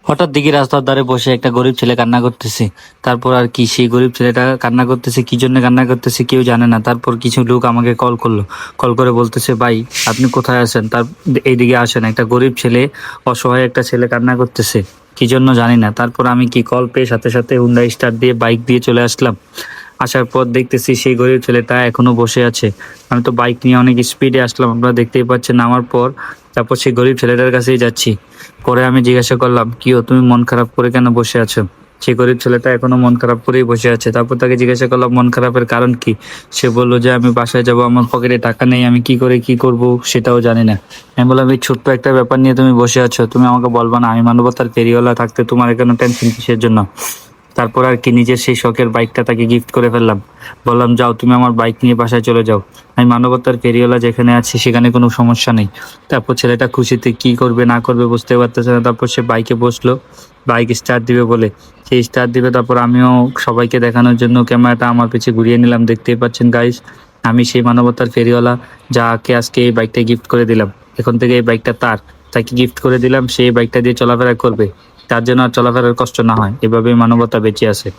হঠাৎ দেখি রাস্তার ধারে বসে একটা গরিব ছেলে কান্না করতেছে। তারপর আর কি, সেই গরিব ছেলেটা কান্না করতেছে, কি জন্য কান্না করতেছে কেউ জানে না। তারপর কিছু লোক আমাকে কল করলো, কল করে বলতেছে, ভাই আপনি কোথায় আছেন, তার এইদিকে আসেন, একটা গরিব ছেলে, অসহায় একটা ছেলে কান্না করতেছে, কি জন্য জানি না। তারপর আমি কি কল পেয়ে সাথে সাথে হুন্ডা স্টার্ট দিয়ে বাইক দিয়ে চলে আসলাম। আসার পর দেখতেছি সেই গরিব ছেলেটা এখনো বসে আছে। আমি তো বাইক নিয়ে অনেক স্পিডে আসলাম, আপনারা দেখতেই পাচ্ছেন। নামার পর তারপর সেই গরিব ছেলেটার কাছেই যাচ্ছি। পরে আমি জিজ্ঞাসা করলাম, কি ও, তুমি মন খারাপ করে কেন বসে আছো? সেই গরিব ছেলেটা এখনো মন খারাপ করেই বসে আছে। তারপর তাকে জিজ্ঞাসা করলাম মন খারাপের কারণ কি। সে বললো যে আমি বাসায় যাব, আমার পকেটে টাকা নেই, আমি কি করে কি করব সেটাও জানি না। আমি বললাম, এই ছোট্ট একটা ব্যাপার নিয়ে তুমি বসে আছো, তুমি আমাকে বলবা না? আমি মানবতার ফেরিওয়ালা থাকতে তোমার এখানে টেনশন কিসের জন্য? তারপর আর কি, নিজের সেই শখের বাইকটা তাকে গিফট করে ফেললাম। বললাম, যাও তুমি আমার বাইক নিয়ে বাসায় চলে যাও, আমি মানবতার ফেরিওয়ালা যেখানে আছি সেখানে কোনো সমস্যা নেই। তারপর ছেলেটা খুশিতে কি করবে না করবে বুঝতে পারতেছে না। তারপর সে বাইকে বসলো, বাইক স্টার্ট দিবে বলে সেই স্টার্ট দিবে। তারপর আমিও সবাইকে দেখানোর জন্য ক্যামেরাটা আমার পিছে ঘুরিয়ে নিলাম। দেখতেই পাচ্ছেন গাইস, আমি সেই মানবতার ফেরিওয়ালা যাকে আজকে এই বাইকটা গিফট করে দিলাম। এখন থেকে এই বাইকটা তার, তাকে গিফট করে দিলাম। সেই বাইকটা দিয়ে চলাফেরা করবে, তার জন্য আর চলাফেরার কষ্ট না হয়। এভাবেই মানবতা বেঁচে আছে।